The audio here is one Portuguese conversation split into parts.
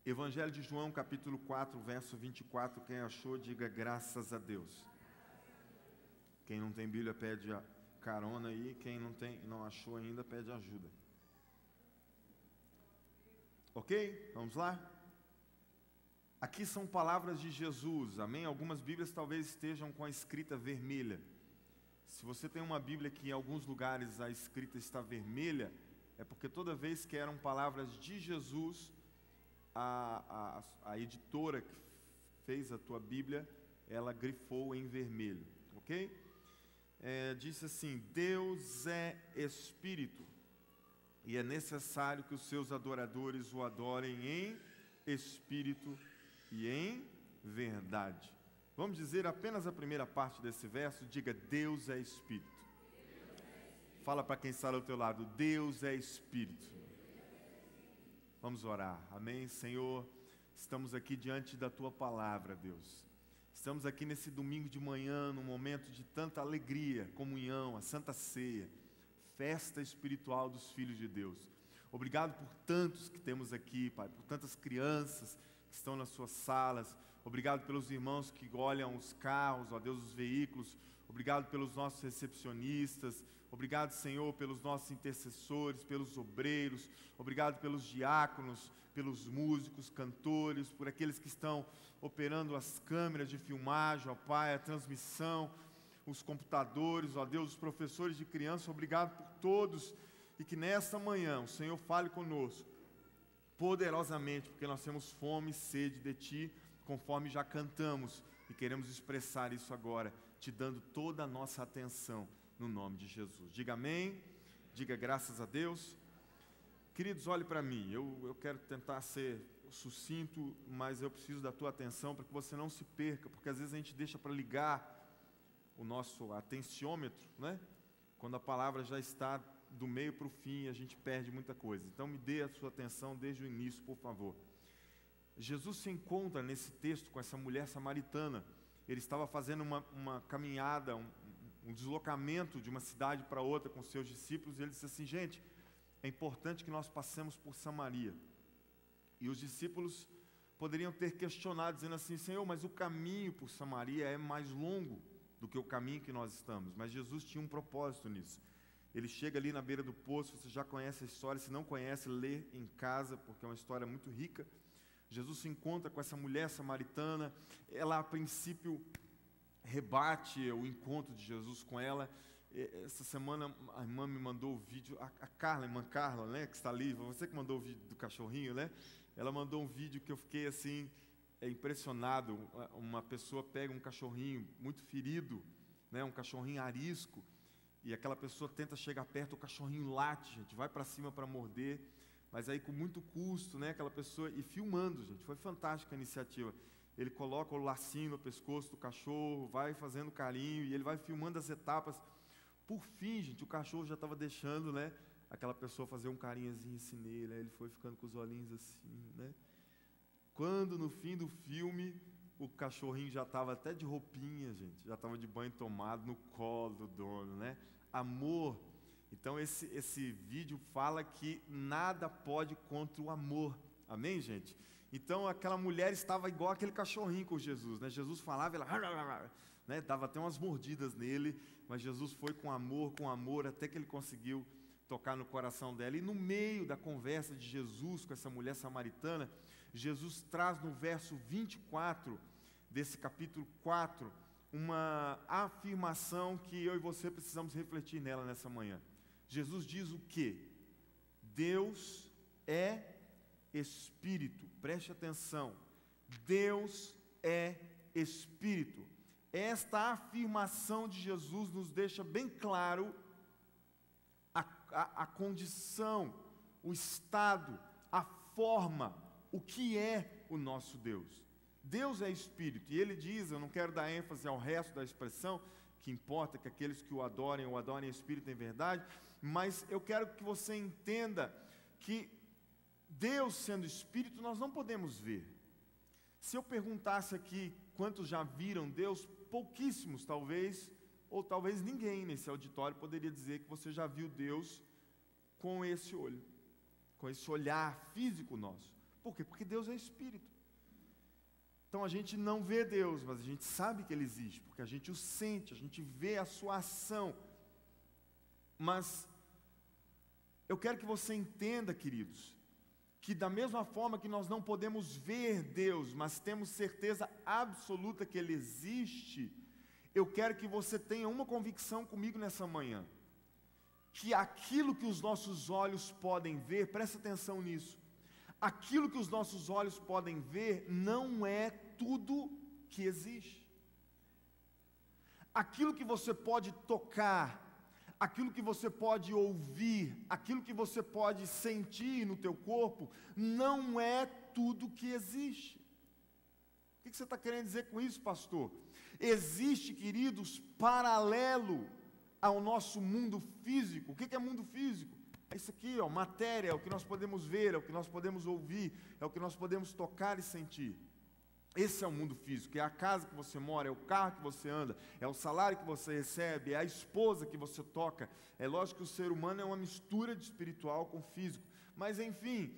Evangelho de João, capítulo 4, verso 24. Quem achou, diga graças a Deus. Quem não tem Bíblia, pede a carona aí. Quem não achou ainda, pede ajuda. Ok? Vamos lá? Aqui são palavras de Jesus, amém? Algumas Bíblias talvez estejam com a escrita vermelha. Se você tem uma Bíblia que em alguns lugares a escrita está vermelha, é porque toda vez que eram palavras de Jesus, a editora que fez a tua Bíblia, ela grifou em vermelho, ok? Disse assim: Deus é Espírito, e é necessário que os seus adoradores o adorem em Espírito e em verdade. Vamos dizer apenas a primeira parte desse verso, diga: Deus é Espírito. Fala para quem está ao teu lado: Deus é Espírito. Vamos orar, amém? Senhor, estamos aqui diante da Tua Palavra, Deus. Estamos aqui nesse domingo de manhã, num momento de tanta alegria, comunhão, a Santa Ceia, festa espiritual dos filhos de Deus. Obrigado por tantos que temos aqui, Pai, por tantas crianças que estão nas suas salas. Obrigado pelos irmãos que olham os carros, ó Deus, os veículos. Obrigado pelos nossos recepcionistas. Obrigado, Senhor, pelos nossos intercessores, pelos obreiros. Obrigado pelos diáconos, pelos músicos, cantores, por aqueles que estão operando as câmeras de filmagem, ó Pai, a transmissão, os computadores, ó Deus, os professores de criança. Obrigado por todos, e que nesta manhã o Senhor fale conosco poderosamente, porque nós temos fome e sede de Ti, conforme já cantamos, e queremos expressar isso agora, te dando toda a nossa atenção, no nome de Jesus. Diga amém, diga graças a Deus. Queridos, olhe para mim, eu quero tentar ser sucinto, mas eu preciso da tua atenção, para que você não se perca, porque às vezes a gente deixa para ligar o nosso atenciômetro, né? Quando a palavra já está do meio para o fim, a gente perde muita coisa. Então me dê a sua atenção desde o início, por favor. Jesus se encontra nesse texto com essa mulher samaritana. Ele estava fazendo uma caminhada, um deslocamento de uma cidade para outra com seus discípulos, e ele disse assim: gente, é importante que nós passemos por Samaria. E os discípulos poderiam ter questionado, dizendo assim: Senhor, mas o caminho por Samaria é mais longo do que o caminho que nós estamos. Mas Jesus tinha um propósito nisso. Ele chega ali na beira do poço. Você já conhece a história, se não conhece, lê em casa, porque é uma história muito rica. Jesus se encontra com essa mulher samaritana. Ela, a princípio, rebate o encontro de Jesus com ela. Essa semana a irmã me mandou o vídeo, a Carla, a irmã Carla, né, que está ali, você que mandou o vídeo do cachorrinho, né? Ela mandou um vídeo que eu fiquei assim, impressionado. Uma pessoa pega um cachorrinho muito ferido, né, um cachorrinho arisco, e aquela pessoa tenta chegar perto, o cachorrinho late, gente, vai para cima para morder, mas aí com muito custo, né, aquela pessoa, e filmando, gente, foi fantástica a iniciativa. Ele coloca o lacinho no pescoço do cachorro, vai fazendo carinho, e ele vai filmando as etapas. Por fim, gente, o cachorro já estava deixando, né, aquela pessoa fazer um carinhozinho assim nele, aí ele foi ficando com os olhinhos assim, né. Quando no fim do filme, o cachorrinho já estava até de roupinha, gente, já estava de banho tomado no colo do dono, né. Amor. Então esse vídeo fala que nada pode contra o amor. Amém, gente? Então aquela mulher estava igual aquele cachorrinho com Jesus, né? Jesus falava, ela, né, dava até umas mordidas nele, mas Jesus foi com amor, até que ele conseguiu tocar no coração dela. E no meio da conversa de Jesus com essa mulher samaritana, Jesus traz no verso 24 desse capítulo 4, uma afirmação que eu e você precisamos refletir nela nessa manhã. Jesus diz o quê? Deus é Espírito. Preste atenção. Deus é Espírito. Esta afirmação de Jesus nos deixa bem claro a condição, o estado, a forma, o que é o nosso Deus. Deus é Espírito. E ele diz, eu não quero dar ênfase ao resto da expressão, que importa que aqueles que o adorem em Espírito e em verdade, mas eu quero que você entenda que Deus sendo Espírito, nós não podemos ver. Se eu perguntasse aqui quantos já viram Deus, pouquíssimos talvez, ou talvez ninguém nesse auditório poderia dizer que você já viu Deus com esse olho, com esse olhar físico nosso. Por quê? Porque Deus é espírito. Então a gente não vê Deus, mas a gente sabe que Ele existe, porque a gente o sente, a gente vê a sua ação. Mas eu quero que você entenda, queridos, que da mesma forma que nós não podemos ver Deus, mas temos certeza absoluta que Ele existe, eu quero que você tenha uma convicção comigo nessa manhã, que aquilo que os nossos olhos podem ver, presta atenção nisso, aquilo que os nossos olhos podem ver não é tudo que existe. Aquilo que você pode tocar, aquilo que você pode ouvir, aquilo que você pode sentir no teu corpo, não é tudo que existe. O que você está querendo dizer com isso, pastor? Existe, queridos, paralelo ao nosso mundo físico. O que é mundo físico? É isso aqui, ó, matéria, é o que nós podemos ver, é o que nós podemos ouvir, é o que nós podemos tocar e sentir. Esse é o mundo físico, é a casa que você mora, é o carro que você anda, é o salário que você recebe, é a esposa que você toca. É lógico que o ser humano é uma mistura de espiritual com físico, mas enfim,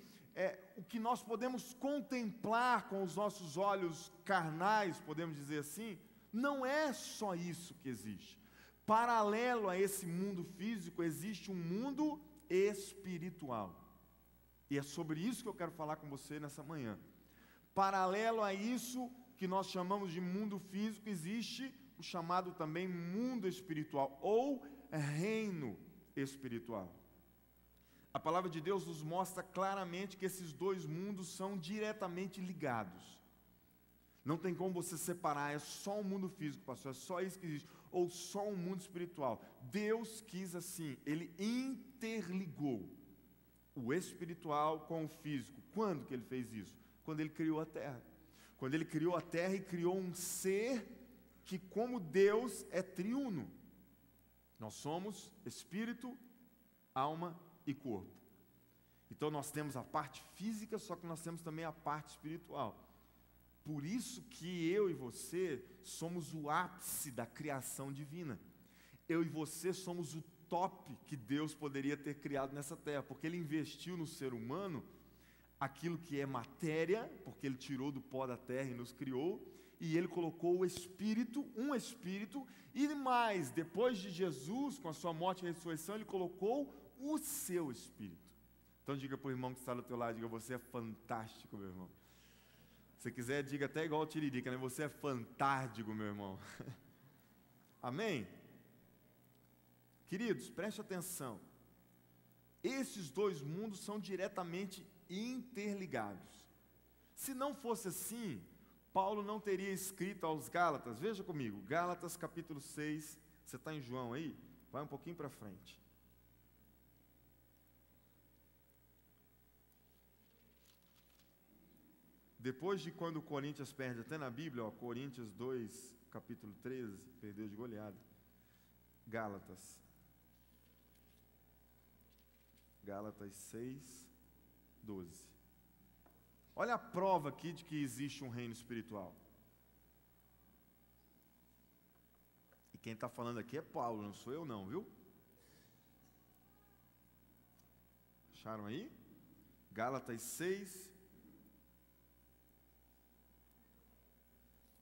o que nós podemos contemplar com os nossos olhos carnais, podemos dizer assim, não é só isso que existe. Paralelo a esse mundo físico, existe um mundo espiritual. E é sobre isso que eu quero falar com você nessa manhã. Paralelo a isso que nós chamamos de mundo físico, existe o chamado também mundo espiritual, ou reino espiritual. A palavra de Deus nos mostra claramente que esses dois mundos são diretamente ligados. Não tem como você separar, é só o mundo físico, pastor, é só isso que existe, ou só o mundo espiritual. Deus quis assim, Ele interligou o espiritual com o físico. Quando que Ele fez isso? Quando Ele criou a terra. Quando Ele criou a terra e criou um ser que, como Deus, é triuno. Nós somos espírito, alma e corpo. Então nós temos a parte física, só que nós temos também a parte espiritual. Por isso que eu e você somos o ápice da criação divina. Eu e você somos o top que Deus poderia ter criado nessa terra, porque Ele investiu no ser humano aquilo que é matéria, porque Ele tirou do pó da terra e nos criou, e Ele colocou o Espírito, um Espírito, e mais, depois de Jesus, com a sua morte e ressurreição, Ele colocou o seu Espírito. Então diga para o irmão que está do teu lado, diga, você é fantástico, meu irmão. Se quiser, diga até igual o Tiririca, né? Você é fantástico, meu irmão. Amém? Queridos, preste atenção. Esses dois mundos são diretamente interligados. Se não fosse assim, Paulo não teria escrito aos Gálatas. Veja comigo, Gálatas capítulo 6, você está em João aí? Vai um pouquinho para frente. Depois de quando o Corinthians perde, até na Bíblia, ó, Coríntios 2, capítulo 13, perdeu de goleada. Gálatas 6, 12. Olha a prova aqui de que existe um reino espiritual. E quem está falando aqui é Paulo, não sou eu não, viu? Acharam aí? Gálatas 6.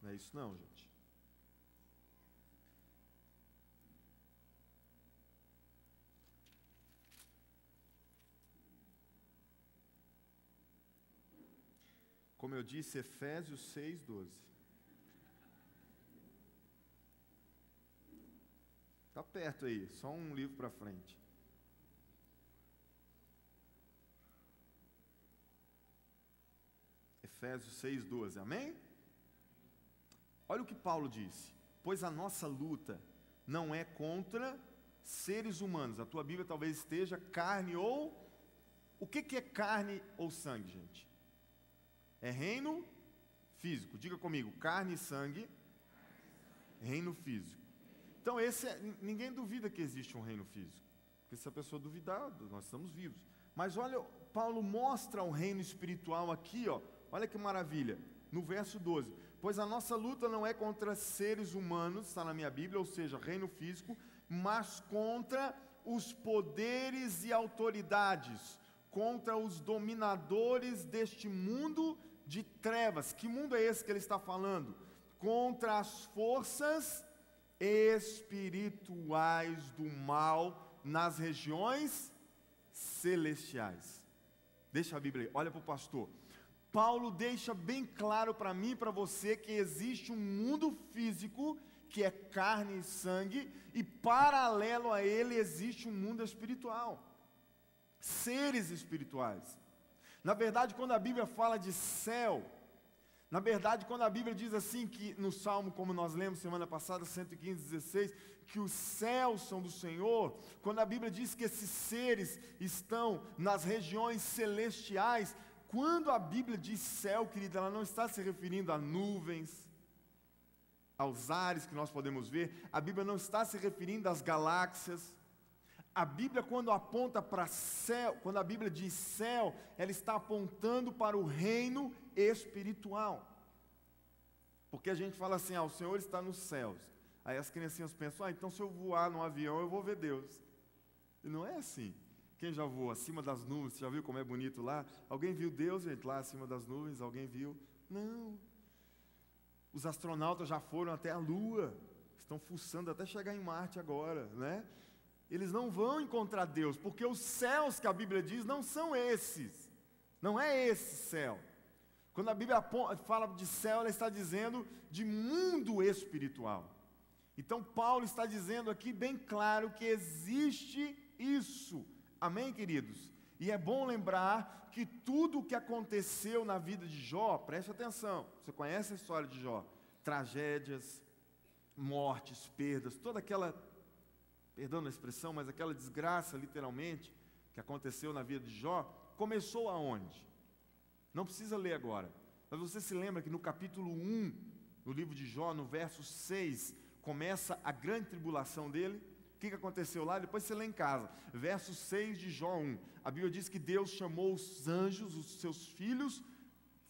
Não é isso não, gente. Como eu disse, Efésios 6, 12. Está perto aí, só um livro para frente. Efésios 6, 12, amém? Olha o que Paulo disse. Pois a nossa luta não é contra seres humanos. A tua Bíblia talvez esteja carne ou... O que é carne ou sangue, gente? É reino físico. Diga comigo, carne e sangue, reino físico. Então ninguém duvida que existe um reino físico. Porque se a pessoa duvidar, nós estamos vivos. Mas olha, Paulo mostra um reino espiritual aqui, ó. Olha que maravilha. No verso 12. Pois a nossa luta não é contra seres humanos, está na minha Bíblia, ou seja, reino físico, mas contra os poderes e autoridades, contra os dominadores deste mundo de trevas. Que mundo é esse que ele está falando? Contra as forças espirituais do mal nas regiões celestiais. Deixa a Bíblia aí, olha para o pastor. Paulo deixa bem claro para mim e para você que existe um mundo físico que é carne e sangue, e paralelo a ele existe um mundo espiritual, seres espirituais. Na verdade, quando a Bíblia fala de céu, na verdade, quando a Bíblia diz assim, que no Salmo, como nós lemos semana passada, 115:16, que os céus são do Senhor, quando a Bíblia diz que esses seres estão nas regiões celestiais, quando a Bíblia diz céu, querida, ela não está se referindo a nuvens, aos ares que nós podemos ver, a Bíblia não está se referindo às galáxias. A Bíblia, quando aponta para céu, quando a Bíblia diz céu, ela está apontando para o reino espiritual. Porque a gente fala assim, o Senhor está nos céus. Aí as criancinhas pensam, então se eu voar num avião, eu vou ver Deus. E não é assim. Quem já voou acima das nuvens, você já viu como é bonito lá? Alguém viu Deus, gente, lá acima das nuvens? Alguém viu? Não. Os astronautas já foram até a Lua, estão fuçando até chegar em Marte agora, né? Eles não vão encontrar Deus, porque os céus que a Bíblia diz não são esses. Não é esse céu. Quando a Bíblia fala de céu, ela está dizendo de mundo espiritual. Então Paulo está dizendo aqui bem claro que existe isso. Amém, queridos? E é bom lembrar que tudo o que aconteceu na vida de Jó, preste atenção, você conhece a história de Jó, tragédias, mortes, perdas, toda aquela, perdão a expressão, mas aquela desgraça literalmente, que aconteceu na vida de Jó, começou aonde? Não precisa ler agora, mas você se lembra que no capítulo 1, no livro de Jó, no verso 6, começa a grande tribulação dele. O que aconteceu lá? Depois você lê em casa, verso 6 de Jó 1, a Bíblia diz que Deus chamou os anjos, os seus filhos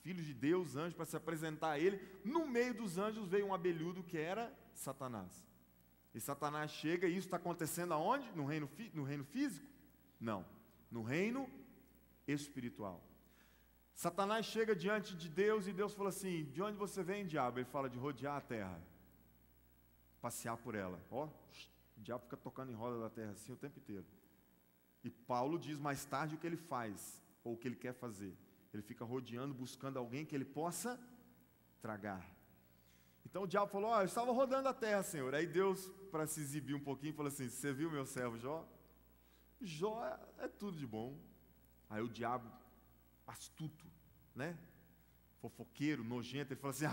de Deus, anjos, para se apresentar a ele. No meio dos anjos veio um abelhudo que era Satanás. E Satanás chega, e isso está acontecendo aonde? No reino físico? Não, no reino espiritual. Satanás chega diante de Deus e Deus fala assim, de onde você vem, diabo? Ele fala de rodear a terra, passear por ela. O diabo fica tocando em roda da terra assim o tempo inteiro. E Paulo diz mais tarde o que ele faz, ou o que ele quer fazer. Ele fica rodeando, buscando alguém que ele possa tragar. Então o diabo falou, eu estava rodando a terra, Senhor. Aí Deus, para se exibir um pouquinho, falou assim, você viu meu servo Jó? Jó é tudo de bom. Aí o diabo, astuto, né? Fofoqueiro, nojento, ele falou assim,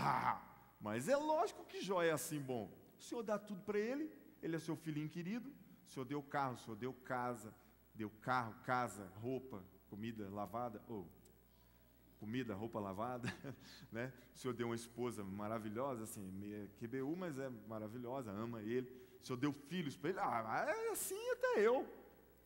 mas é lógico que Jó é assim bom. O Senhor dá tudo para ele, ele é seu filhinho querido, o Senhor deu carro, o Senhor deu casa, deu carro, casa, roupa, comida lavada, comida, roupa lavada, né? O Senhor deu uma esposa maravilhosa, assim, meio QBU, mas é maravilhosa, ama ele. O Senhor deu filhos para ele, é assim até eu.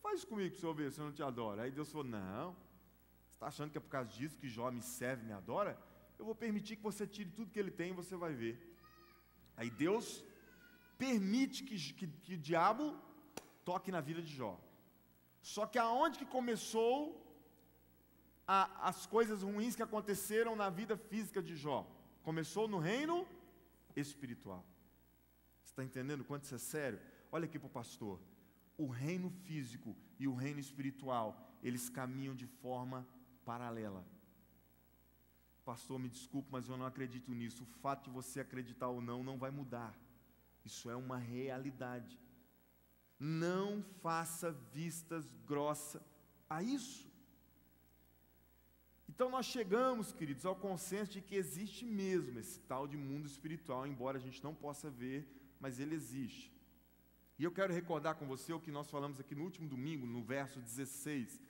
Faz isso comigo para o Senhor ver, o Senhor não te adora. Aí Deus falou, não, você está achando que é por causa disso que Jó me serve, me adora? Eu vou permitir que você tire tudo que ele tem e você vai ver. Aí Deus permite que o diabo toque na vida de Jó. Só que aonde que começou as coisas ruins que aconteceram na vida física de Jó? Começou no reino espiritual. Você está entendendo quanto isso é sério? Olha aqui para o pastor. O reino físico e o reino espiritual, eles caminham de forma paralela. Pastor, me desculpe, mas eu não acredito nisso. O fato de você acreditar ou não vai mudar. Isso é uma realidade. Não faça vistas grossas a isso. Então nós chegamos, queridos, ao consenso de que existe mesmo esse tal de mundo espiritual, embora a gente não possa ver, mas ele existe. E eu quero recordar com você o que nós falamos aqui no último domingo, no verso 16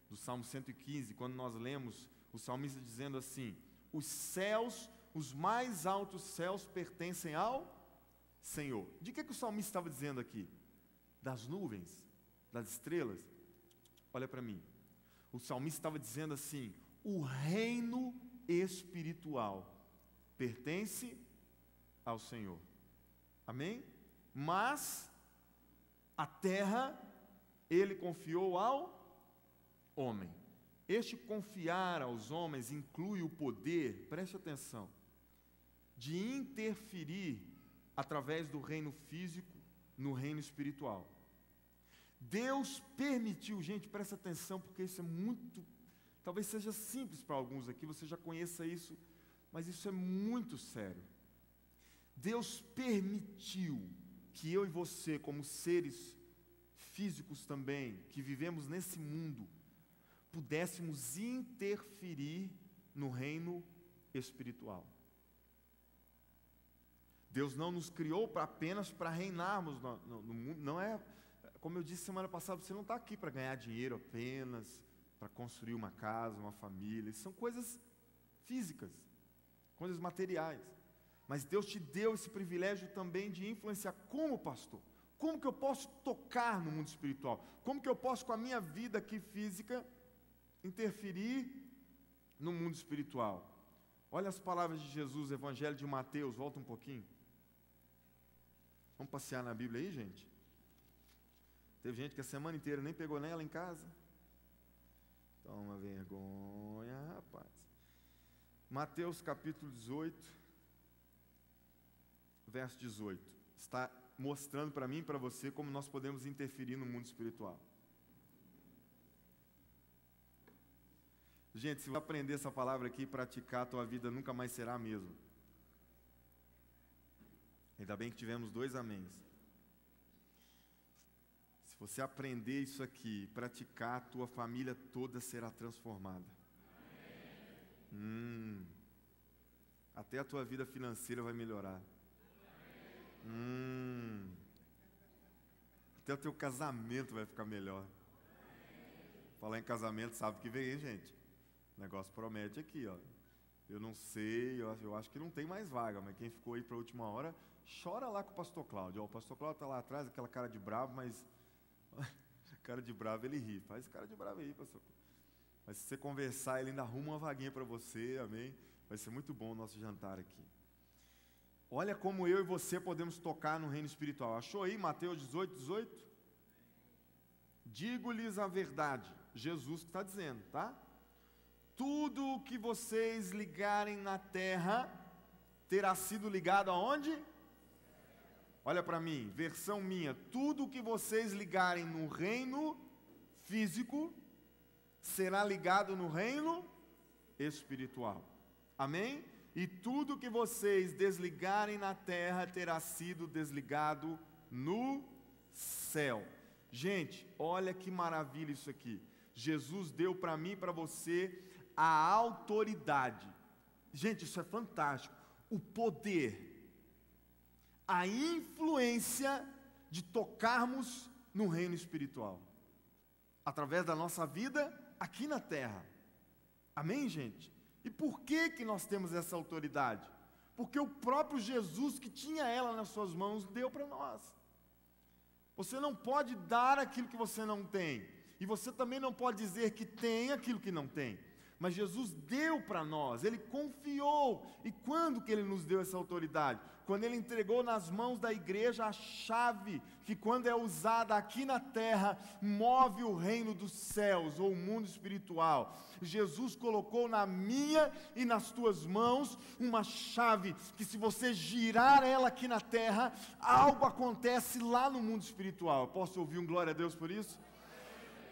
do Salmo 115, quando nós lemos o salmista dizendo assim, os céus, os mais altos céus pertencem ao Senhor. De que o salmista estava dizendo aqui? Das nuvens, das estrelas? Olha para mim. O salmista estava dizendo assim, o reino espiritual pertence ao Senhor. Amém? Mas a terra ele confiou ao homem. Este confiar aos homens inclui o poder, preste atenção, de interferir através do reino físico no reino espiritual. Deus permitiu, gente, presta atenção, porque isso é muito, talvez seja simples para alguns aqui, você já conheça isso, mas isso é muito sério. Deus permitiu que eu e você, como seres físicos também, que vivemos nesse mundo, pudéssemos interferir no reino espiritual. Deus não nos criou apenas para reinarmos no mundo, não é, como eu disse semana passada, você não está aqui para ganhar dinheiro apenas, para construir uma casa, uma família, são coisas físicas, coisas materiais, mas Deus te deu esse privilégio também de influenciar como pastor. Como que eu posso tocar no mundo espiritual? Como que eu posso, com a minha vida aqui física, interferir no mundo espiritual? Olha as palavras de Jesus, Evangelho de Mateus, volta um pouquinho. Vamos passear na Bíblia aí, gente? Teve gente que a semana inteira nem pegou nela em casa. Toma vergonha, rapaz. Mateus capítulo 18, verso 18. Está mostrando para mim e para você como nós podemos interferir no mundo espiritual. Gente, se você aprender essa palavra aqui e praticar, a tua vida nunca mais será a mesma. Ainda bem que tivemos 2 améns. Se você aprender isso aqui, praticar, a tua família toda será transformada. Até a tua vida financeira vai melhorar. Até o teu casamento vai ficar melhor. Falar em casamento, sabe o que vem, hein, gente? O negócio promete aqui, ó. Eu não sei, eu acho que não tem mais vaga, mas quem ficou aí para a última hora, chora lá com o pastor Cláudio. Ó, o pastor Cláudio está lá atrás, aquela cara de bravo, mas cara de bravo ele ri. Faz cara de bravo aí, pastor. Mas se você conversar, ele ainda arruma uma vaguinha para você, amém? Vai ser muito bom o nosso jantar aqui. Olha como eu e você podemos tocar no reino espiritual. Achou aí Mateus 18, 18? Digo-lhes a verdade, Jesus que está dizendo, tá? Tudo o que vocês ligarem na terra, terá sido ligado aonde? Olha para mim, versão minha. Tudo o que vocês ligarem no reino físico, será ligado no reino espiritual. Amém? E tudo que vocês desligarem na terra terá sido desligado no céu. Gente, olha que maravilha isso aqui. Jesus deu para mim e para você a autoridade. Gente, isso é fantástico. O poder, a influência de tocarmos no reino espiritual, através da nossa vida aqui na terra. Amém, gente? E por que nós temos essa autoridade? Porque o próprio Jesus, que tinha ela nas suas mãos, deu para nós. Você não pode dar aquilo que você não tem, e você também não pode dizer que tem aquilo que não tem. Mas Jesus deu para nós, Ele confiou. E quando que Ele nos deu essa autoridade? Quando Ele entregou nas mãos da igreja a chave, que quando é usada aqui na terra, move o reino dos céus, ou o mundo espiritual. Jesus colocou na minha e nas tuas mãos uma chave, que se você girar ela aqui na terra, algo acontece lá no mundo espiritual. Posso ouvir um glória a Deus por isso?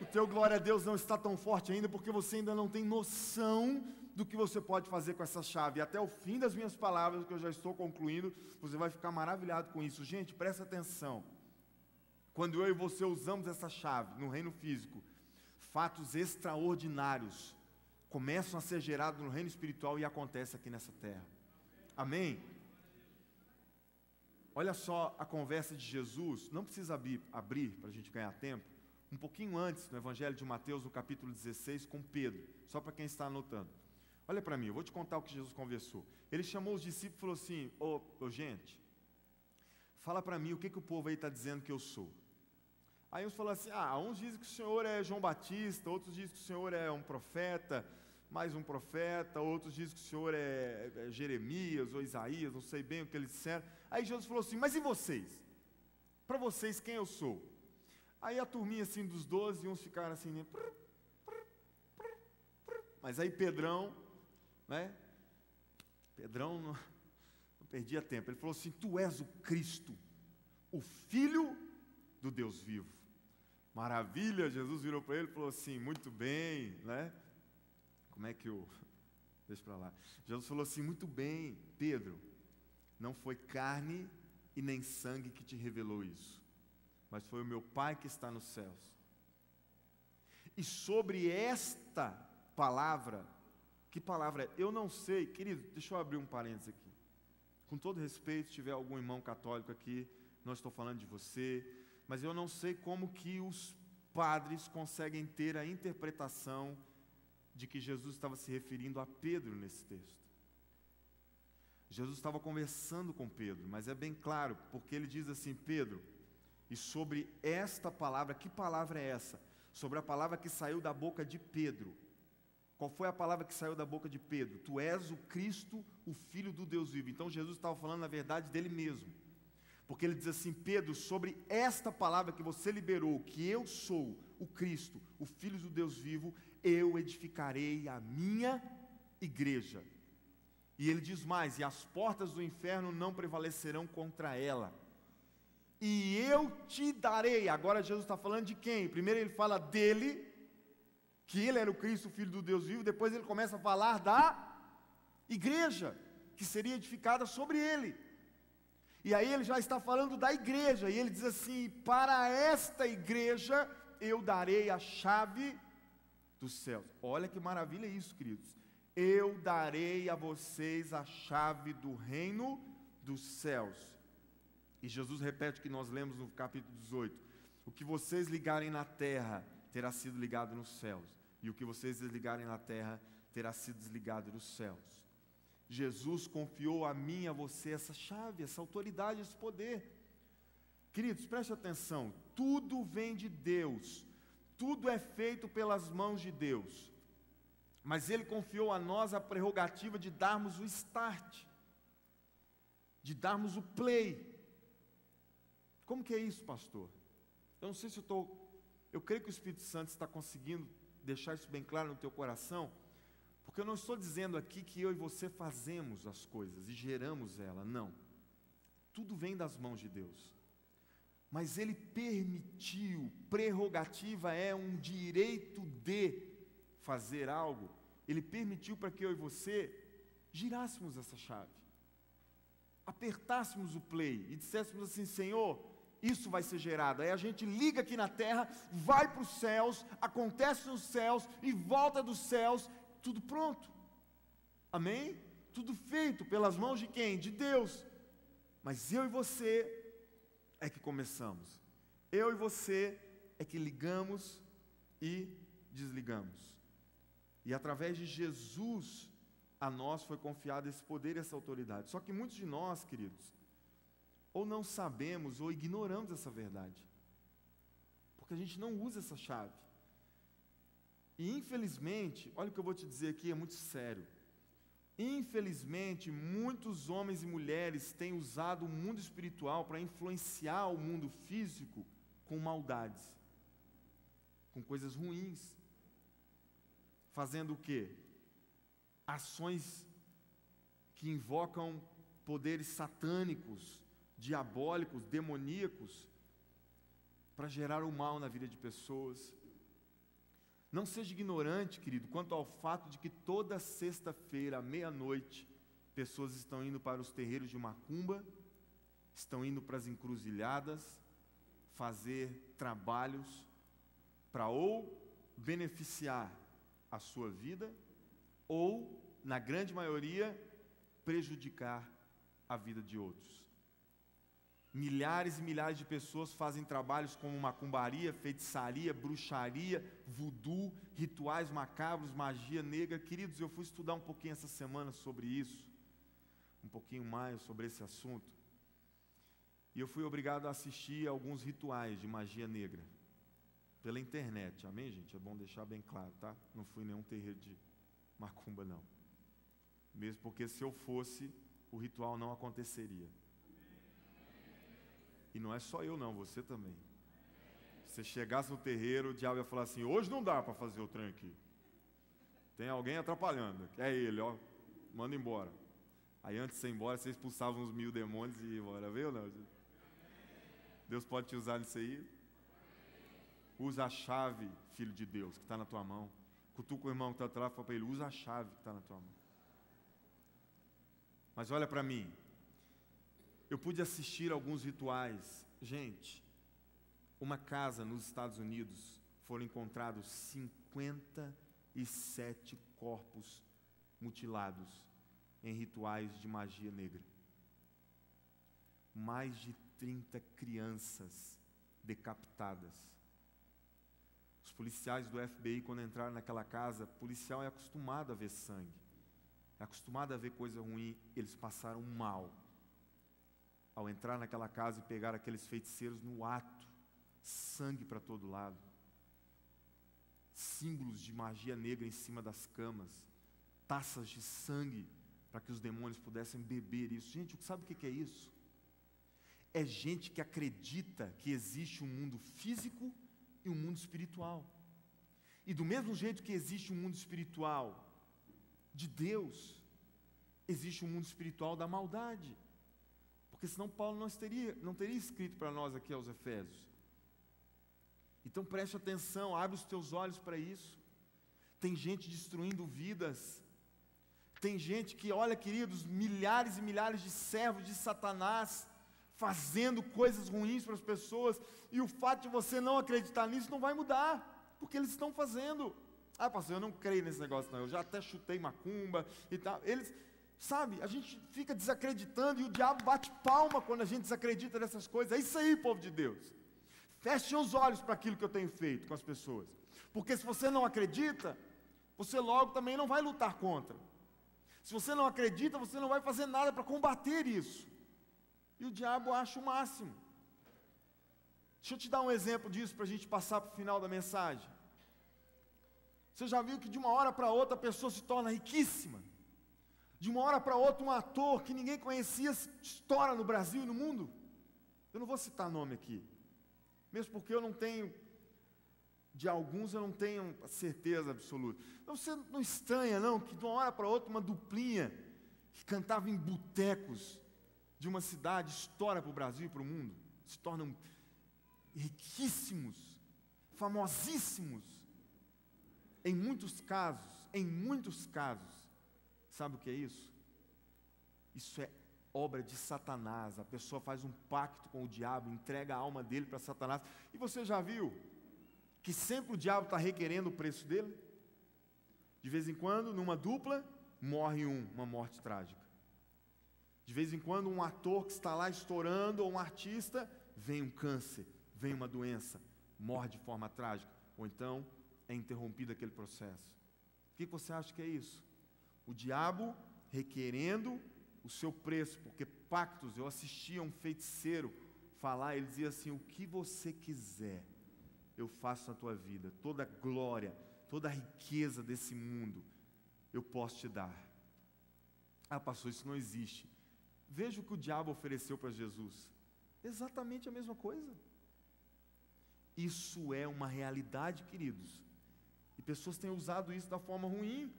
O teu glória a Deus não está tão forte ainda, porque você ainda não tem noção do que você pode fazer com essa chave. E até o fim das minhas palavras, que eu já estou concluindo, você vai ficar maravilhado com isso. Gente, presta atenção. Quando eu e você usamos essa chave no reino físico, fatos extraordinários começam a ser gerados no reino espiritual e acontece aqui nessa terra. Amém? Olha só a conversa de Jesus, não precisa abrir para a gente ganhar tempo. Um pouquinho antes, no Evangelho de Mateus, no capítulo 16, com Pedro, só para quem está anotando. Olha para mim, eu vou te contar o que Jesus conversou. Ele chamou os discípulos e falou assim, gente, fala para mim o que o povo aí está dizendo que eu sou. Aí uns falaram assim, uns dizem que o Senhor é João Batista, outros dizem que o Senhor é um profeta, mais um profeta, outros dizem que o Senhor é Jeremias ou Isaías, não sei bem o que eles disseram. Aí Jesus falou assim, mas e vocês? Para vocês quem eu sou? Aí a turminha assim dos 12, uns ficaram assim, né? Mas aí Pedrão, né? Pedrão não perdia tempo. Ele falou assim: tu és o Cristo, o Filho do Deus vivo. Maravilha, Jesus virou para ele e falou assim: muito bem, né? Como é que eu... Deixa para lá. Jesus falou assim: muito bem, Pedro, não foi carne e nem sangue que te revelou isso, mas foi o meu Pai que está nos céus. E sobre esta palavra, que palavra é? Eu não sei, querido, deixa eu abrir um parênteses aqui. Com todo respeito, se tiver algum irmão católico aqui, não estou falando de você, mas eu não sei como que os padres conseguem ter a interpretação de que Jesus estava se referindo a Pedro nesse texto. Jesus estava conversando com Pedro, mas é bem claro, porque ele diz assim: Pedro, e sobre esta palavra, que palavra é essa? Sobre a palavra que saiu da boca de Pedro. Qual foi a palavra que saiu da boca de Pedro? Tu és o Cristo, o Filho do Deus vivo. Então Jesus estava falando na verdade dele mesmo. Porque ele diz assim: Pedro, sobre esta palavra que você liberou, que eu sou o Cristo, o Filho do Deus vivo, eu edificarei a minha igreja. E ele diz mais: e as portas do inferno não prevalecerão contra ela. E eu te darei. Agora Jesus está falando de quem? Primeiro ele fala dele, que ele era o Cristo, o Filho do Deus vivo. Depois ele começa a falar da igreja, que seria edificada sobre ele. E aí ele já está falando da igreja, e ele diz assim: para esta igreja eu darei a chave dos céus. Olha que maravilha isso, queridos. Eu darei a vocês a chave do reino dos céus. E Jesus repete o que nós lemos no capítulo 18: o que vocês ligarem na terra terá sido ligado nos céus, e o que vocês desligarem na terra terá sido desligado nos céus. Jesus confiou a mim e a você essa chave, essa autoridade, esse poder. Queridos, preste atenção: tudo vem de Deus, tudo é feito pelas mãos de Deus, mas Ele confiou a nós a prerrogativa de darmos o start, de darmos o play. Como que é isso, pastor? Eu não sei se eu creio que o Espírito Santo está conseguindo deixar isso bem claro no teu coração, porque eu não estou dizendo aqui que eu e você fazemos as coisas e geramos ela, não. Tudo vem das mãos de Deus. Mas Ele permitiu, prerrogativa é um direito de fazer algo. Ele permitiu para que eu e você girássemos essa chave, apertássemos o play e disséssemos assim: Senhor, isso vai ser gerado. Aí a gente liga aqui na terra, vai para os céus, acontece nos céus e volta dos céus, tudo pronto. Amém? Tudo feito pelas mãos de quem? De Deus. Mas eu e você é que começamos. Eu e você é que ligamos e desligamos. E através de Jesus, a nós foi confiado esse poder e essa autoridade. Só que muitos de nós, queridos, ou não sabemos ou ignoramos essa verdade, porque a gente não usa essa chave. E infelizmente, olha o que eu vou te dizer aqui, é muito sério. Infelizmente, muitos homens e mulheres têm usado o mundo espiritual para influenciar o mundo físico com maldades, com coisas ruins, fazendo o quê? Ações que invocam poderes satânicos, diabólicos, demoníacos, para gerar o mal na vida de pessoas. Não seja ignorante, querido, quanto ao fato de que toda sexta-feira, à meia-noite, pessoas estão indo para os terreiros de macumba, estão indo para as encruzilhadas, fazer trabalhos para ou beneficiar a sua vida, ou, na grande maioria, prejudicar a vida de outros. Milhares e milhares de pessoas fazem trabalhos como macumbaria, feitiçaria, bruxaria, voodoo, rituais macabros, magia negra. Queridos, eu fui estudar um pouquinho essa semana sobre isso, um pouquinho mais sobre esse assunto, e eu fui obrigado a assistir a alguns rituais de magia negra, pela internet, amém, gente? É bom deixar bem claro, tá? Não fui em nenhum terreiro de macumba, não. Mesmo porque se eu fosse, o ritual não aconteceria. E não é só eu não, você também. Se você chegasse no terreiro, o diabo ia falar assim: hoje não dá para fazer o trem aqui. tem alguém atrapalhando, que é ele, ó, manda embora. Aí antes de você ir embora, você expulsava uns 1000 demônios e ia embora, viu? Não? Deus pode te usar nisso aí. Usa a chave, filho de Deus, que está na tua mão. Cutuca o irmão que está atrás e fala para ele, usa a chave que está na tua mão. Mas olha para mim, eu pude assistir alguns rituais. Gente, uma casa nos Estados Unidos, foram encontrados 57 corpos mutilados em rituais de magia negra. Mais de 30 crianças decapitadas. Os policiais do FBI, quando entraram naquela casa, o policial é acostumado a ver sangue, é acostumado a ver coisa ruim, eles passaram mal ao entrar naquela casa e pegar aqueles feiticeiros no ato, sangue para todo lado, símbolos de magia negra em cima das camas, taças de sangue para que os demônios pudessem beber isso. Gente, sabe o que é isso? É gente que acredita que existe um mundo físico e um mundo espiritual. E do mesmo jeito que existe um mundo espiritual de Deus, existe um mundo espiritual da maldade. Porque senão Paulo não teria escrito para nós aqui aos Efésios. Então preste atenção, abre os teus olhos para isso. Tem gente destruindo vidas. Tem gente que, olha, queridos, milhares e milhares de servos de Satanás fazendo coisas ruins para as pessoas, e o fato de você não acreditar nisso não vai mudar, porque eles estão fazendo. Ah, pastor, eu não creio nesse negócio não, eu já até chutei macumba e tal. Eles, sabe, a gente fica desacreditando e o diabo bate palma quando a gente desacredita dessas coisas. É isso aí, povo de Deus. Fechem os olhos para aquilo que eu tenho feito com as pessoas, porque se você não acredita, você logo também não vai lutar contra. Se você não acredita, você não vai fazer nada para combater isso. E o diabo acha o máximo. Deixa eu te dar um exemplo disso para a gente passar para o final da mensagem. Você já viu que de uma hora para outra a pessoa se torna riquíssima? De uma hora para outra um ator que ninguém conhecia estoura no Brasil e no mundo? Eu não vou citar nome aqui, mesmo porque eu não tenho, de alguns eu não tenho certeza absoluta. Então você não estranha não, que de uma hora para outra uma duplinha que cantava em botecos de uma cidade estoura para o Brasil e para o mundo, se tornam riquíssimos, famosíssimos, em muitos casos, sabe o que é isso? Isso é obra de Satanás. A pessoa faz um pacto com o diabo, entrega a alma dele para Satanás, e você já viu que sempre o diabo está requerendo o preço dele? De vez em quando, numa dupla, morre uma morte trágica. De vez em quando, um ator que está lá estourando, ou um artista, vem um câncer, vem uma doença, morre de forma trágica, ou então é interrompido aquele processo. O que você acha que é isso? O diabo requerendo o seu preço, porque pactos, eu assistia a um feiticeiro falar, ele dizia assim, o que você quiser, eu faço na tua vida, toda a glória, toda a riqueza desse mundo, eu posso te dar. Ah, pastor, isso não existe. Veja o que o diabo ofereceu para Jesus. Exatamente a mesma coisa. Isso é uma realidade, queridos. E pessoas têm usado isso da forma ruim.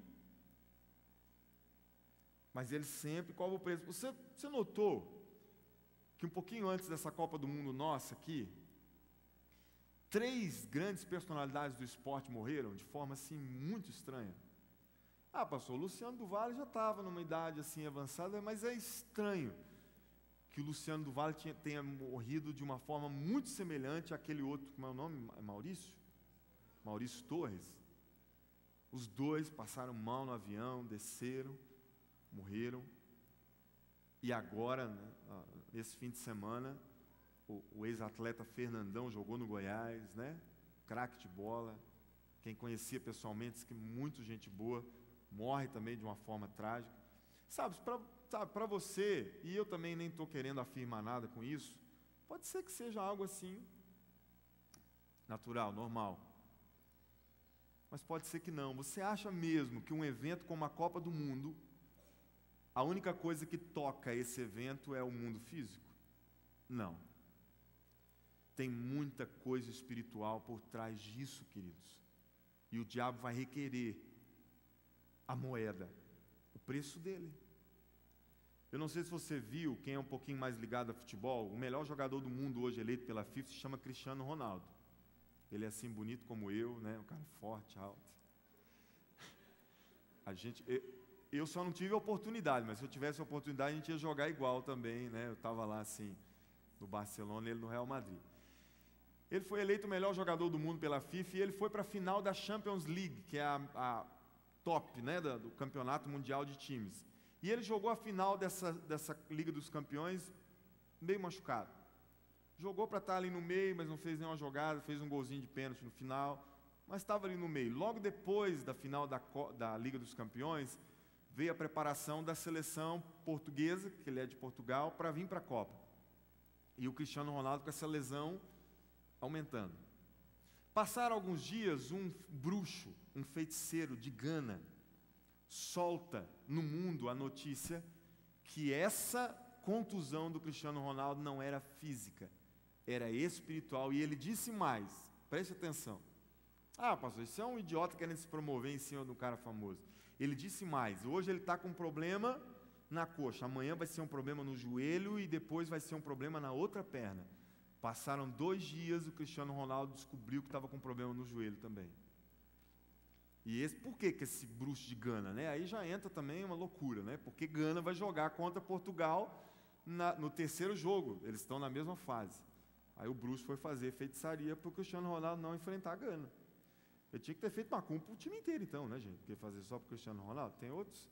Mas eles sempre cobram o preço. Você notou que um pouquinho antes dessa Copa do Mundo nossa aqui, 3 grandes personalidades do esporte morreram de forma assim muito estranha? Ah, pastor, o Luciano do Vale já estava numa idade assim avançada, mas é estranho que o Luciano do Vale tenha morrido de uma forma muito semelhante àquele outro, como é o nome? Maurício? Maurício Torres. Os dois passaram mal no avião, desceram, morreram. E agora, né, nesse fim de semana, o ex-atleta Fernandão jogou no Goiás, né? Craque de bola. Quem conhecia pessoalmente disse que muita gente boa morre também de uma forma trágica. Sabe, para você, e eu também nem estou querendo afirmar nada com isso, pode ser que seja algo assim, natural, normal. Mas pode ser que não. Você acha mesmo que um evento como a Copa do Mundo, a única coisa que toca esse evento é o mundo físico? Não. Tem muita coisa espiritual por trás disso, queridos. E o diabo vai requerer a moeda, o preço dele. Eu não sei se você viu, quem é um pouquinho mais ligado a futebol, o melhor jogador do mundo hoje eleito pela FIFA se chama Cristiano Ronaldo. Ele é assim bonito como eu, né? Um cara forte, alto. Eu só não tive a oportunidade, mas se eu tivesse a oportunidade a gente ia jogar igual também, né? Eu estava lá assim, no Barcelona e ele no Real Madrid. Ele foi eleito o melhor jogador do mundo pela FIFA e ele foi para a final da Champions League, que é a top, né, do campeonato mundial de times. E ele jogou a final dessa Liga dos Campeões meio machucado. Jogou para estar ali no meio, mas não fez nenhuma jogada, fez um golzinho de pênalti no final, mas estava ali no meio. Logo depois da final da Liga dos Campeões, veio a preparação da seleção portuguesa, que ele é de Portugal, para vir para a Copa. E o Cristiano Ronaldo com essa lesão aumentando. Passaram alguns dias, um bruxo, um feiticeiro de Gana, solta no mundo a notícia que essa contusão do Cristiano Ronaldo não era física, era espiritual. E ele disse mais, preste atenção. Ah, pastor, isso é um idiota querendo se promover em cima de um cara famoso. Ele disse mais, hoje ele está com um problema na coxa, amanhã vai ser um problema no joelho e depois vai ser um problema na outra perna. Passaram 2 dias, o Cristiano Ronaldo descobriu que estava com um problema no joelho também. E por que esse bruxo de Gana, né? Aí já entra também uma loucura, né? Porque Gana vai jogar contra Portugal no 3º jogo, eles estão na mesma fase. Aí o bruxo foi fazer feitiçaria para o Cristiano Ronaldo não enfrentar a Gana. Ele tinha que ter feito macumba para o time inteiro então, né, gente? Porque fazer só para o Cristiano Ronaldo, tem outros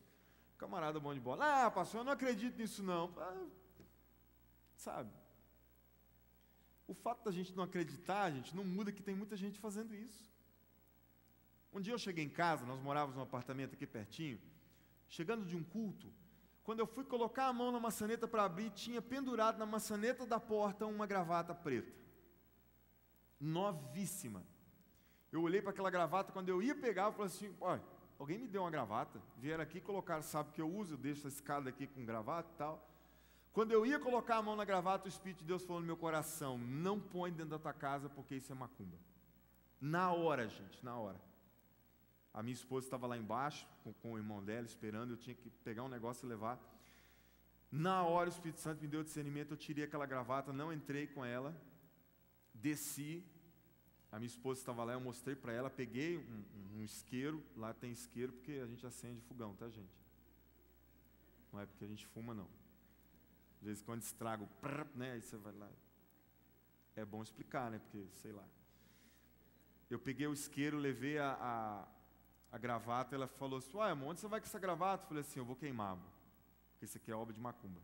camarada bom de bola. Ah, pastor, eu não acredito nisso não. Sabe? O fato da gente não acreditar, gente, não muda que tem muita gente fazendo isso. Um dia eu cheguei em casa, nós morávamos num apartamento aqui pertinho, chegando de um culto, quando eu fui colocar a mão na maçaneta para abrir, tinha pendurado na maçaneta da porta uma gravata preta, novíssima. Eu olhei para aquela gravata, quando eu ia pegar, eu falei assim, olha, alguém me deu uma gravata, vieram aqui colocar, sabe que eu uso, eu deixo essa escada aqui com gravata e tal. Quando eu ia colocar a mão na gravata, o Espírito de Deus falou no meu coração, não põe dentro da tua casa, porque isso é macumba. Na hora, gente, na hora. A minha esposa estava lá embaixo, com o irmão dela, esperando, eu tinha que pegar um negócio e levar. Na hora o Espírito Santo me deu discernimento, eu tirei aquela gravata, não entrei com ela, desci, a minha esposa estava lá, eu mostrei para ela, peguei um isqueiro, lá tem isqueiro porque a gente acende fogão, tá, gente? Não é porque a gente fuma, não. Às vezes quando estraga o prrr, né, aí você vai lá. É bom explicar, né, porque, sei lá. Eu peguei o isqueiro, levei a gravata, ela falou assim, uai, amor, onde você vai com essa gravata? Eu falei assim, eu vou queimar, amor, porque isso aqui é obra de macumba.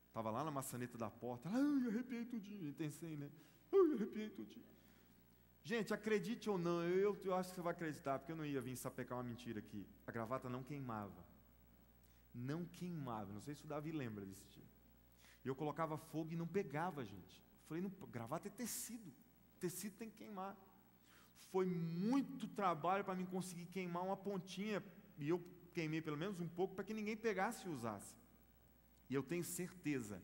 Estava lá na maçaneta da porta, ai, arrepiei tudinho, intensei, né? Ai, arrepiei tudinho. Gente, acredite ou não, eu acho que você vai acreditar, porque eu não ia vir sapecar uma mentira aqui. A gravata não queimava. Não queimava, não sei se o Davi lembra desse dia. Eu colocava fogo e não pegava, gente. Eu falei, não, gravata é tecido, tecido tem que queimar. Foi muito trabalho para mim conseguir queimar uma pontinha, e eu queimei pelo menos um pouco para que ninguém pegasse e usasse. E eu tenho certeza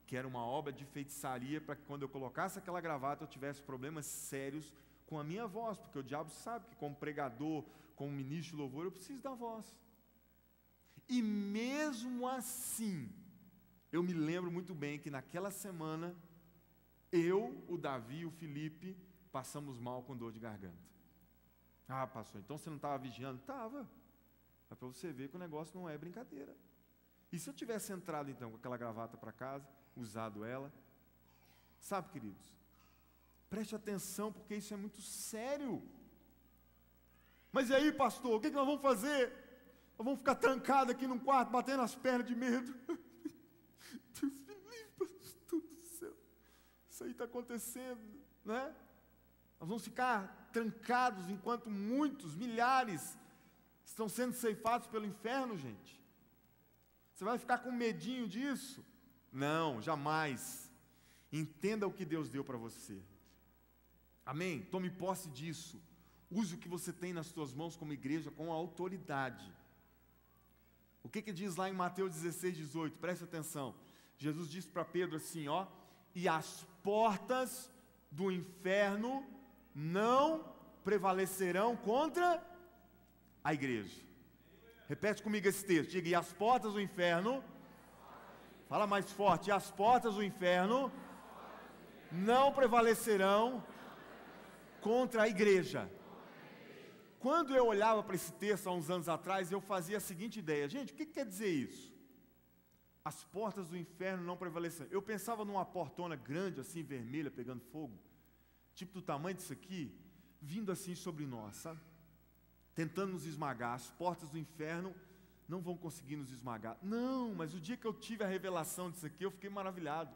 que era uma obra de feitiçaria para que quando eu colocasse aquela gravata eu tivesse problemas sérios com a minha voz, porque o diabo sabe que como pregador, como ministro de louvor, eu preciso da voz. E mesmo assim, eu me lembro muito bem que naquela semana, eu, o Davi e o Felipe, passamos mal com dor de garganta. Ah, pastor, então você não estava vigiando? Estava. Mas para você ver que o negócio não é brincadeira. E se eu tivesse entrado então com aquela gravata para casa, usado ela? Sabe, queridos, preste atenção porque isso é muito sério. Mas e aí, pastor, o que nós vamos fazer? Nós vamos ficar trancados aqui num quarto, batendo as pernas de medo. Deus me livre, pastor do céu. Isso aí está acontecendo, né? Nós vamos ficar trancados enquanto muitos, milhares, estão sendo ceifados pelo inferno, gente. Você vai ficar com medinho disso? Não, jamais. Entenda o que Deus deu para você. Amém? Tome posse disso. Use o que você tem nas suas mãos como igreja com autoridade. O que diz lá em Mateus 16, 18? Preste atenção. Jesus disse para Pedro assim, ó, e as portas do inferno não prevalecerão contra a igreja. Repete comigo esse texto. Diga, e as portas do inferno, fala mais forte, e as portas do inferno não prevalecerão contra a igreja. Quando eu olhava para esse texto há uns anos atrás, eu fazia a seguinte ideia. Gente, o que quer dizer isso? As portas do inferno não prevalecerão. Eu pensava numa portona grande, assim, vermelha, pegando fogo, tipo do tamanho disso aqui, vindo assim sobre nós, sabe? Tentando nos esmagar. As portas do inferno não vão conseguir nos esmagar. Não, mas o dia que eu tive a revelação disso aqui, eu fiquei maravilhado.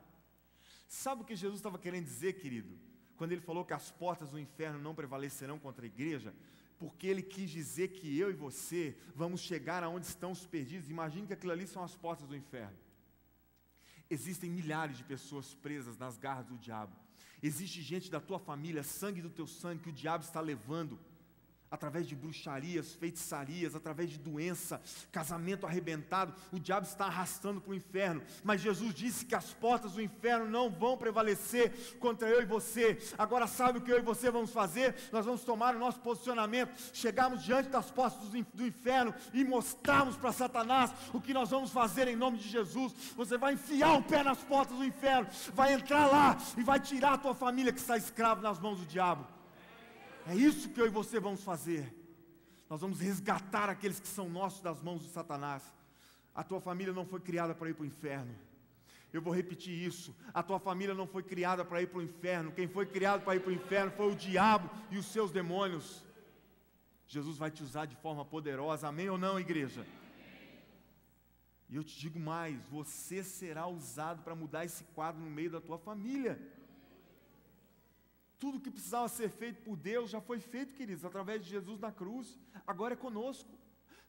Sabe o que Jesus estava querendo dizer, querido? Quando ele falou que as portas do inferno não prevalecerão contra a igreja, porque ele quis dizer que eu e você vamos chegar aonde estão os perdidos. Imagine que aquilo ali são as portas do inferno. Existem milhares de pessoas presas nas garras do diabo. Existe gente da tua família, sangue do teu sangue, que o diabo está levando através de bruxarias, feitiçarias, através de doença, casamento arrebentado, o diabo está arrastando para o inferno, mas Jesus disse que as portas do inferno não vão prevalecer contra eu e você. Agora sabe o que eu e você vamos fazer? Nós vamos tomar o nosso posicionamento, chegarmos diante das portas do inferno e mostrarmos para Satanás o que nós vamos fazer em nome de Jesus. Você vai enfiar o pé nas portas do inferno, vai entrar lá e vai tirar a tua família que está escrava nas mãos do diabo. É isso que eu e você vamos fazer. Nós vamos resgatar aqueles que são nossos das mãos de Satanás. A tua família não foi criada para ir para o inferno. Eu vou repetir isso. A tua família não foi criada para ir para o inferno. Quem foi criado para ir para o inferno foi o diabo e os seus demônios. Jesus vai te usar de forma poderosa. Amém ou não, igreja? E eu te digo mais, você será usado para mudar esse quadro no meio da tua família. Tudo que precisava ser feito por Deus já foi feito, queridos, através de Jesus na cruz. Agora é conosco.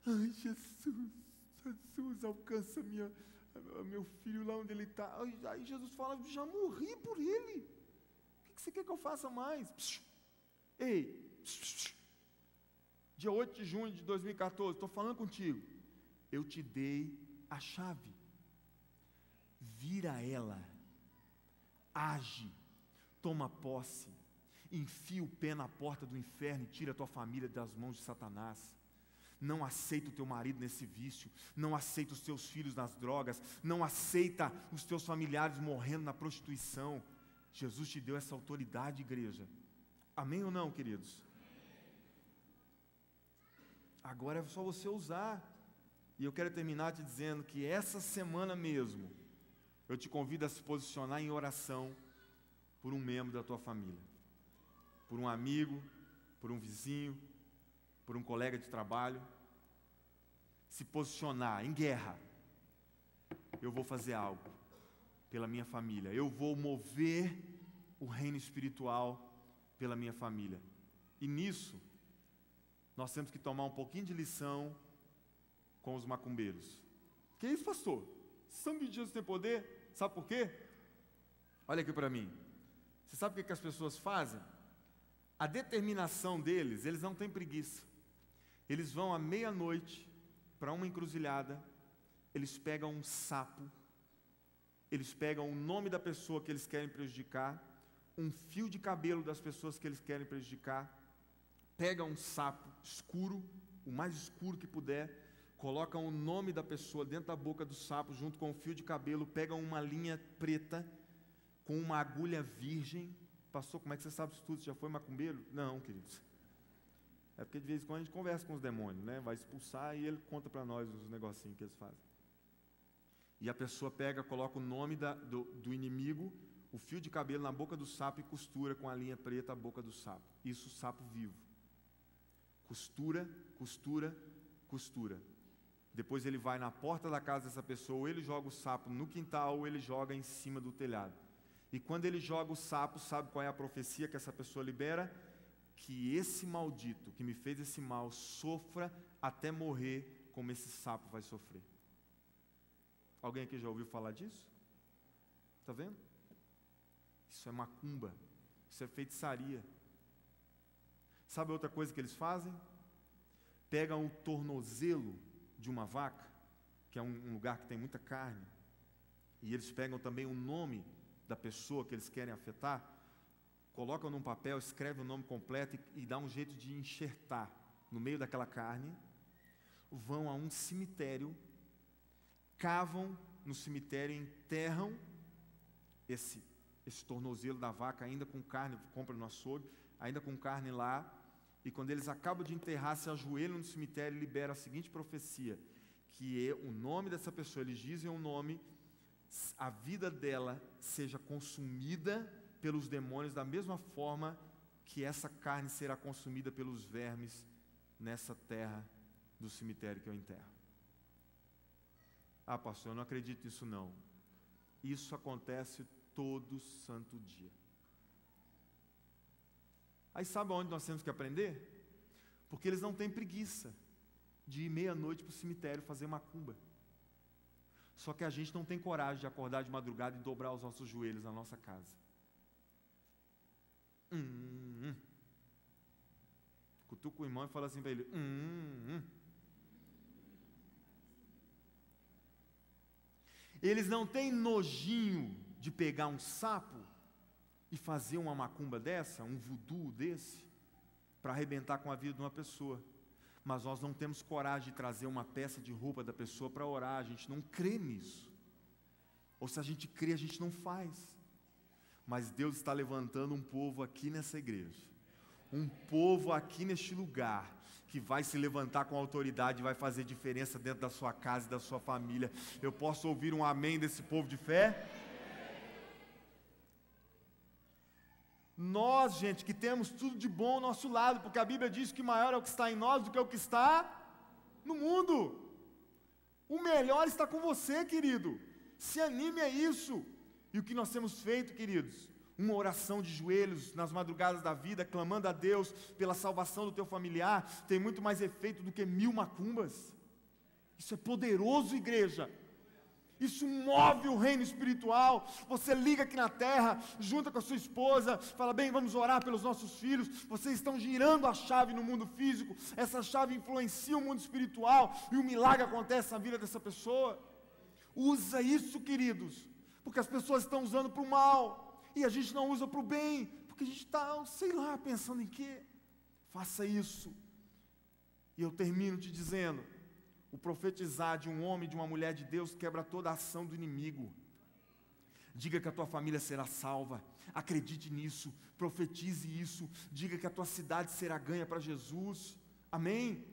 Ai, Jesus, alcança meu filho lá onde ele está. Aí Jesus fala, já morri por ele. O que você quer que eu faça mais? Ei, dia 8 de junho de 2014, estou falando contigo. Eu te dei a chave. Vira ela. Age. Toma posse. Enfia o pé na porta do inferno e tira a tua família das mãos de Satanás. Não aceita o teu marido nesse vício, não aceita os teus filhos nas drogas, não aceita os teus familiares morrendo na prostituição. Jesus te deu essa autoridade, igreja. Amém ou não, queridos? Agora é só você usar. E eu quero terminar te dizendo que essa semana mesmo, eu te convido a se posicionar em oração por um membro da tua família. Por um amigo, por um vizinho, por um colega de trabalho. Se posicionar em guerra. Eu vou fazer algo pela minha família. Eu vou mover o reino espiritual pela minha família. E nisso, nós temos que tomar um pouquinho de lição com os macumbeiros. Que isso, pastor? Sangue de Jesus tem poder? Sabe por quê? Olha aqui para mim. Você sabe o que as pessoas fazem? A determinação deles, eles não têm preguiça. Eles vão à meia-noite para uma encruzilhada, eles pegam um sapo, eles pegam o nome da pessoa que eles querem prejudicar, um fio de cabelo das pessoas que eles querem prejudicar, pegam um sapo escuro, o mais escuro que puder, colocam o nome da pessoa dentro da boca do sapo, junto com o fio de cabelo, pegam uma linha preta, com uma agulha virgem. Pastor, como é que você sabe isso tudo? Você já foi macumbeiro? Não, queridos. É porque de vez em quando a gente conversa com os demônios, né? Vai expulsar e ele conta para nós os negocinhos que eles fazem. E a pessoa pega, coloca o nome do inimigo, o fio de cabelo na boca do sapo e costura com a linha preta a boca do sapo. Isso, o sapo vivo. Costura, costura, costura. Depois ele vai na porta da casa dessa pessoa, ou ele joga o sapo no quintal, ou ele joga em cima do telhado. E quando ele joga o sapo, sabe qual é a profecia que essa pessoa libera? Que esse maldito que me fez esse mal sofra até morrer como esse sapo vai sofrer. Alguém aqui já ouviu falar disso? Está vendo? Isso é macumba, isso é feitiçaria. Sabe outra coisa que eles fazem? Pegam o tornozelo de uma vaca, que é um lugar que tem muita carne, e eles pegam também o nome da pessoa que eles querem afetar, colocam num papel, escreve o nome completo e dá um jeito de enxertar no meio daquela carne. vão a um cemitério, cavam no cemitério, enterram esse tornozelo da vaca, ainda com carne, compra no açougue, ainda com carne lá, e quando eles acabam de enterrar, se ajoelham no cemitério e liberam a seguinte profecia, que é o nome dessa pessoa, eles dizem o nome, a vida dela seja consumida pelos demônios, da mesma forma que essa carne será consumida pelos vermes nessa terra do cemitério que eu enterro. Ah, pastor, eu não acredito nisso não. Isso acontece todo santo dia. Aí sabe onde nós temos que aprender? Porque eles não têm preguiça de ir meia-noite para o cemitério fazer macumba. Só que a gente não tem coragem de acordar de madrugada e dobrar os nossos joelhos na nossa casa. Cutuca o irmão e fala assim para ele, Eles não têm nojinho de pegar um sapo e fazer uma macumba dessa, um voodoo desse, para arrebentar com a vida de uma pessoa. Mas nós não temos coragem de trazer uma peça de roupa da pessoa para orar, a gente não crê nisso. Ou se a gente crê, a gente não faz. Mas Deus está levantando um povo aqui nessa igreja, um povo aqui neste lugar, que vai se levantar com autoridade e vai fazer diferença dentro da sua casa e da sua família. Eu posso ouvir um amém desse povo de fé? Nós, gente, que temos tudo de bom ao nosso lado, porque a Bíblia diz que maior é o que está em nós do que o que está no mundo. O melhor está com você, querido. Se anime a isso. E o que nós temos feito, queridos? Uma oração de joelhos nas madrugadas da vida, clamando a Deus pela salvação do teu familiar, tem muito mais efeito do que 1000 macumbas. Isso é poderoso, igreja. Isso move o reino espiritual. Você liga aqui na terra, junta com a sua esposa, fala, bem, vamos orar pelos nossos filhos. Vocês estão girando a chave no mundo físico, essa chave influencia o mundo espiritual, e um milagre acontece na vida dessa pessoa. Usa isso, queridos, porque as pessoas estão usando para o mal, e a gente não usa para o bem, porque a gente está, sei lá, pensando em quê. Faça isso. E eu termino te dizendo, o profetizar de um homem e de uma mulher de Deus quebra toda a ação do inimigo. Diga que a tua família será salva, acredite nisso, profetize isso, diga que a tua cidade será ganha para Jesus, amém?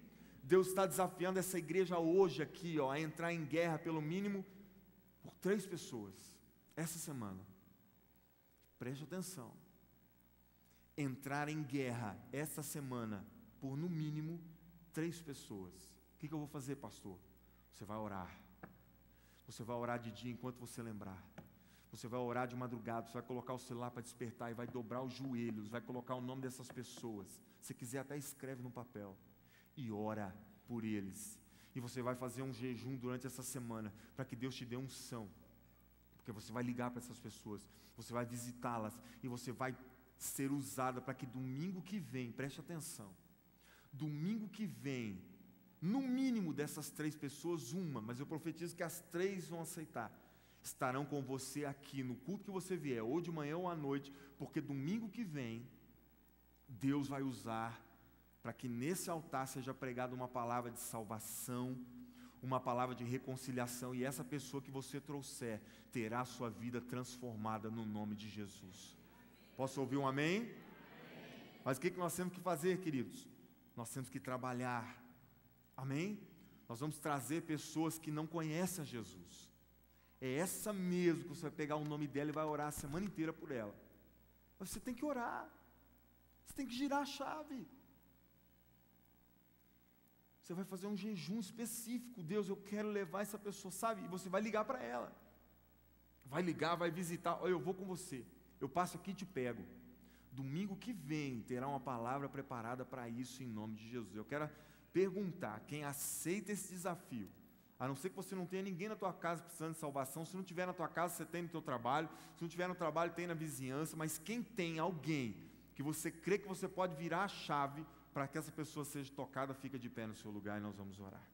Deus está desafiando essa igreja hoje aqui, a entrar em guerra pelo mínimo por 3 pessoas, essa semana. Preste atenção, entrar em guerra essa semana por no mínimo 3 pessoas. O que eu vou fazer, pastor? Você vai orar. Você vai orar de dia enquanto você lembrar. Você vai orar de madrugada, você vai colocar o celular para despertar e vai dobrar os joelhos, vai colocar o nome dessas pessoas. Se quiser até escreve no papel. E ora por eles. E você vai fazer um jejum durante essa semana, para que Deus te dê unção. Porque você vai ligar para essas pessoas, você vai visitá-las, e você vai ser usada para que domingo que vem, preste atenção, domingo que vem, no mínimo dessas 3 pessoas, uma, mas eu profetizo que as 3 vão aceitar, estarão com você aqui no culto que você vier, ou de manhã ou à noite, porque domingo que vem, Deus vai usar para que nesse altar seja pregada uma palavra de salvação, uma palavra de reconciliação, e essa pessoa que você trouxer terá a sua vida transformada no nome de Jesus. Posso ouvir um amém? Amém. Mas o que nós temos que fazer, queridos? Nós temos que trabalhar. Amém? Nós vamos trazer pessoas que não conhecem a Jesus. É essa mesmo que você vai pegar o nome dela e vai orar a semana inteira por ela. Mas você tem que orar. Você tem que girar a chave. Você vai fazer um jejum específico. Deus, eu quero levar essa pessoa, sabe? E você vai ligar para ela. Vai ligar, vai visitar. Olha, eu vou com você. Eu passo aqui e te pego. Domingo que vem terá uma palavra preparada para isso em nome de Jesus. Eu quero perguntar, quem aceita esse desafio, a não ser que você não tenha ninguém na tua casa precisando de salvação, se não tiver na tua casa, você tem no teu trabalho, se não tiver no trabalho, tem na vizinhança, mas quem tem alguém que você crê que você pode virar a chave para que essa pessoa seja tocada, fica de pé no seu lugar e nós vamos orar.